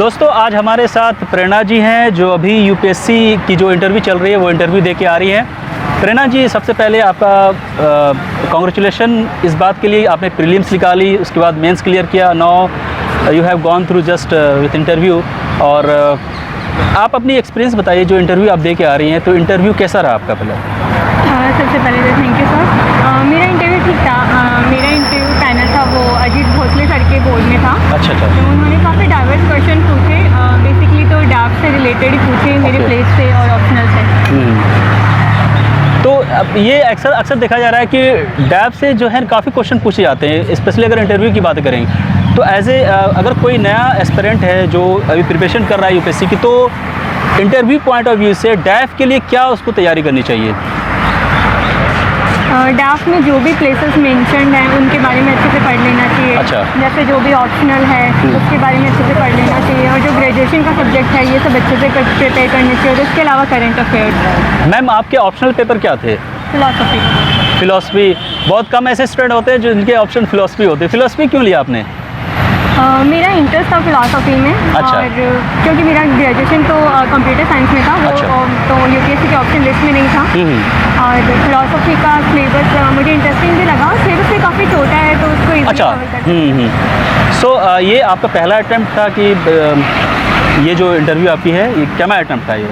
दोस्तों आज हमारे साथ प्रेरणा जी हैं जो अभी यूपीएससी की जो इंटरव्यू चल रही है वो इंटरव्यू दे के आ रही हैं। प्रेरणा जी, सबसे पहले आपका कॉन्ग्रेचुलेशन इस बात के लिए आपने प्रीलिम्स निकाली, उसके बाद मेंस क्लियर किया, now you have gone through just with interview. और आप अपनी एक्सपीरियंस बताइए, जो इंटरव्यू आप दे के आ रही हैं, तो इंटरव्यू कैसा रहा आपका पहले? सबसे पहले तो थैंक यू सर। मेरा इंटरव्यू ठीक था। मेरा इंटरव्यू पैनल था वो अजीत भोसले सर के बोर्ड में था। अच्छा। तो उन्होंने काफ़ी डाइवर्स क्वेश्चन पूछे, बेसिकली तो डैप से रिलेटेड ही पूछे, मेरे प्लेस से और ऑप्शनल से। तो अब ये अक्सर देखा जा रहा है कि डैप से जो है काफ़ी क्वेश्चन पूछे जाते हैं, स्पेशली अगर इंटरव्यू की बात करें तो अगर कोई नया एस्पिरेंट है जो अभी प्रिपरेशन कर रहा है यूपीएससी की, तो इंटरव्यू पॉइंट ऑफ व्यू से डैप के लिए क्या उसको तैयारी करनी चाहिए? डैप में जो भी प्लेसेस मेंशन्ड हैं उनके बारे में अच्छे से पढ़ लेना चाहिए। अच्छा। जैसे जो भी ऑप्शनल है उसके बारे में अच्छे से पढ़ लेना चाहिए, और जो ग्रेजुएशन का सब्जेक्ट है ये सब अच्छे से प्रिपेयर करने चाहिए। और उसके अलावा करंट अफेयर्स। मैम, आपके ऑप्शनल पेपर क्या थे? फिलॉसफी। बहुत कम ऐसे स्टूडेंट होते हैं जिनके ऑप्शन फिलॉसफी होते हैं। फिलॉसफी क्यों लिया आपने? मेरा इंटरेस्ट था फिलॉसफी में। अच्छा। और क्योंकि मेरा ग्रेजुएशन तो कंप्यूटर साइंस में था, वो अच्छा। तो यूपीएससी के ऑप्शन लिस्ट में नहीं था। और फिलॉसफी का सिलेबस मुझे इंटरेस्टिंग भी लगा। सिलेबस भी काफ़ी छोटा है तो उसको इजीली अच्छा। कवर कर सकते हैं। सो ये आपका पहला अटैम्प्ट था कि ये जो इंटरव्यू आपकी है ये क्या अटैम्प्ट था ये?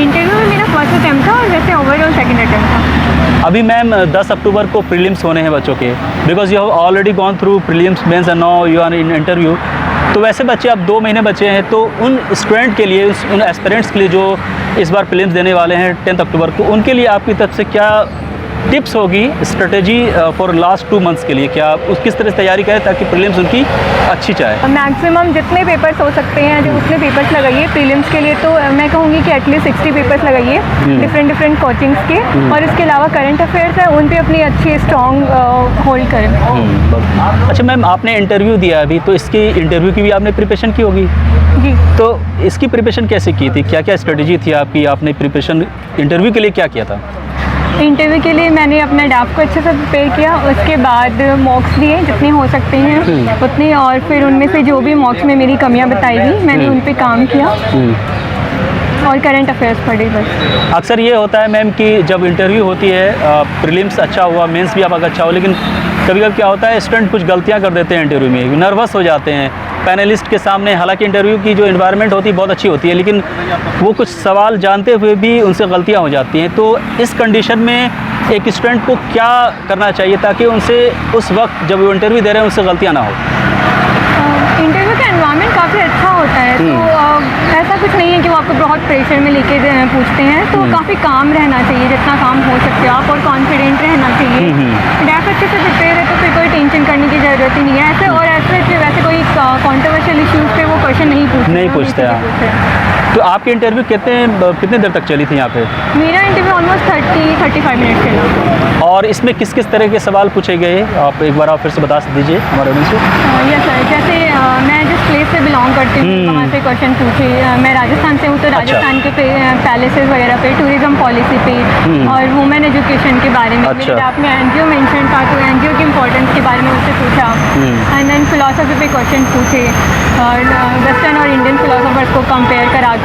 इंटरव्यू में मेरा फर्स्ट अटैम्प्ट था और वैसे ओवरऑल सेकंड अटैम्प्ट था। अभी मैम 10 अक्टूबर को प्रीलिम्स होने हैं बच्चों के, because you have already gone through prelims mains and now you are in interview. तो वैसे बच्चे अब 2 महीने बचे हैं, तो उन स्टूडेंट के लिए, उन एस्पिरेंट्स के लिए जो इस बार प्रीलिम्स देने वाले हैं 10 अक्टूबर को, उनके लिए आपकी तरफ से क्या टिप्स होगी, स्ट्रेटेजी फॉर लास्ट 2 मंथ्स के लिए? क्या उस किस तरह से तैयारी करें ताकि प्रीलिम्स उनकी अच्छी जाए? मैक्सिमम जितने पेपर्स हो सकते हैं जो उतने पेपर्स लगाइए प्रीलिम्स के लिए। तो मैं कहूँगी कि एटलीस्ट 60 पेपर्स लगाइए डिफरेंट कोचिंग्स के। और इसके अलावा करंट अफेयर्स है उन पे अपनी अच्छी स्ट्रॉन्ग होल्ड करें। अच्छा मैम, आपने इंटरव्यू दिया अभी, तो इसकी इंटरव्यू की भी आपने प्रिपरेशन की होगी? जी। तो इसकी प्रिपरेशन कैसे की थी? क्या क्या स्ट्रेटेजी थी आपकी? आपने प्रिपरेशन इंटरव्यू के लिए क्या किया था? इंटरव्यू के लिए मैंने अपना डैप को अच्छे से प्रिपेयर किया, उसके बाद मॉक्स दिए जितने हो सकते हैं उतने, और फिर उनमें से जो भी मॉक्स में मेरी कमियां बताई गई मैंने उन पे काम किया और करंट अफेयर्स पढ़े बस। अक्सर ये होता है मैम कि जब इंटरव्यू होती है, प्रीलिम्स अच्छा हुआ, मेंस भी आपका अच्छा हो, लेकिन कभी कभी क्या होता है स्टूडेंट कुछ गलतियां कर देते हैं इंटरव्यू में, नर्वस हो जाते हैं पैनलिस्ट के सामने। हालांकि इंटरव्यू की जो एनवायरनमेंट होती है बहुत अच्छी होती है, लेकिन वो कुछ सवाल जानते हुए भी उनसे गलतियां हो जाती हैं। तो इस कंडीशन में एक स्टूडेंट को क्या करना चाहिए ताकि उनसे उस वक्त जब वो इंटरव्यू दे रहे हैं उनसे गलतियाँ ना हो? इंटरव्यू का एनवायरनमेंट काफ़ी अच्छा होता है, तो ऐसा कुछ नहीं है कि वो आपको बहुत प्रेशर में लेके पूछते हैं। तो काफ़ी काम रहना चाहिए, जितना काम हो सकते हो आप, और कॉन्फिडेंट रहना चाहिए। डैप अच्छे से प्रिपेयर है तो फिर कोई टेंशन करने की ज़रूरत ही नहीं है। ऐसे और ऐसे वैसे कोई कॉन्ट्रोवर्शियल इश्यूज़ पे वो क्वेश्चन नहीं पूछते तो आपकी इंटरव्यू कितने देर तक चली थी यहाँ पे? मेरा इंटरव्यू ऑलमोस्ट 30-35 मिनट चला। और इसमें किस किस तरह के सवाल पूछे गए, आप एक बार आप फिर से बता दीजिए हमारे ऑडियंस को। यस सर, जैसे मैं जिस प्लेस से बिलोंग करती हूँ वहाँ से क्वेश्चन पूछे। मैं राजस्थान से हूँ तो राजस्थान के पैलेसेस वगैरह पे, टूरिज्म पॉलिसी पे, और वुमेन एजुकेशन के बारे में। मेरे आपने एनजीओ मेंशन था तो एनजीओ की इंपॉर्टेंस के बारे में उससे पूछा। एंड देन फिलोसफी पे क्वेश्चन पूछे, और वेस्टर्न और इंडियन फिलोसफर्स को कंपेयर करा के।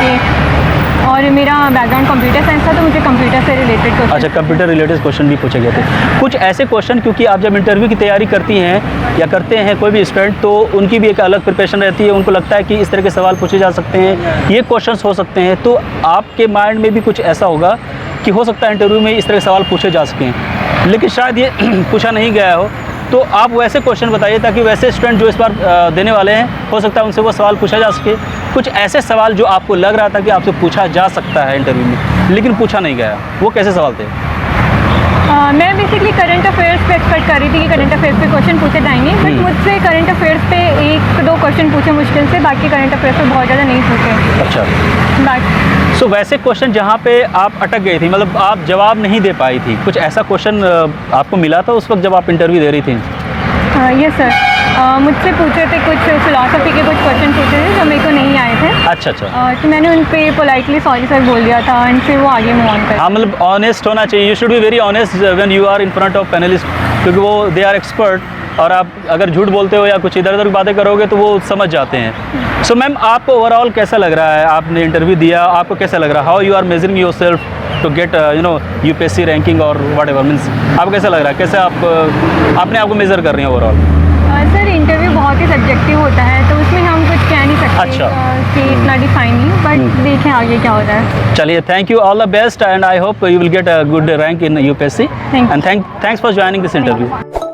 और मेरा बैकग्राउंड कंप्यूटर साइंस था तो मुझे कंप्यूटर से रिलेटेड क्वेश्चन। अच्छा, कंप्यूटर रिलेटेड क्वेश्चन भी पूछे गए थे। कुछ ऐसे क्वेश्चन, क्योंकि आप जब इंटरव्यू की तैयारी करती हैं या करते हैं कोई भी स्टूडेंट, तो उनकी भी एक अलग प्रिपरेशन रहती है। उनको लगता है कि इस तरह के सवाल पूछे जा सकते हैं, ये क्वेश्चंस हो सकते हैं। तो आपके माइंड में भी कुछ ऐसा होगा कि हो सकता है इंटरव्यू में इस तरह के सवाल पूछे जा सकें, लेकिन शायद ये पूछा नहीं गया हो। तो आप वैसे क्वेश्चन बताइए ताकि वैसे स्टूडेंट जो इस बार देने वाले हैं, हो सकता है उनसे वो सवाल पूछा जा सके। कुछ ऐसे सवाल जो आपको लग रहा था कि आपसे पूछा जा सकता है इंटरव्यू में, लेकिन पूछा नहीं गया, वो कैसे सवाल थे? मैं बेसिकली करंट अफेयर्स पे एक्सपेक्ट कर रही थी कि करंट अफेयर्स पे क्वेश्चन पूछे जाएंगे, बट मुझसे करंट अफेयर्स पे 1-2 क्वेश्चन पूछे मुश्किल से, बाकी करंट अफेयर्स पे बहुत ज़्यादा नहीं पूछे। अच्छा। सो वैसे क्वेश्चन जहाँ पे आप अटक गई थी, मतलब आप जवाब नहीं दे पाई थी, कुछ ऐसा क्वेश्चन आपको मिला था उस वक्त जब आप इंटरव्यू दे रही थी? यस सर, मुझसे पूछे थे कुछ फिलॉसफी के, कुछ क्वेश्चन पूछे थे जो मेरे को नहीं आए थे। अच्छा। तो मैंने उन पे पोलाइटली सॉरी सर बोल दिया था, एंड फिर वो आगे मूव ऑन कर। हाँ, मतलब ऑनेस्ट होना चाहिए। You should be very honest when you are in front of panelist, क्योंकि वो दे आर एक्सपर्ट और आप अगर झूठ बोलते हो या कुछ इधर उधर बातें करोगे तो वो समझ जाते हैं। सो मैम, आपको ओवरऑल कैसा लग रहा है? आपने इंटरव्यू दिया, आपको कैसा लग रहा है? How you are measuring your self to get UPSC ranking और वट एवर मीन्स, आपको कैसा लग रहा है? कैसे आप अपने आप को मेज़र कर रही हैं ओवरऑल? सर इंटरव्यू बहुत ही सब्जेक्टिव होता है, तो उसमें हम कुछ कह नहीं सकते अच्छा। कि इतना डिफाइन नहीं, बट देखें आगे क्या होता है। चलिए, thank you, all the best, and I hope you will get a good rank in UPSC, Thank you. And thanks for joining this interview.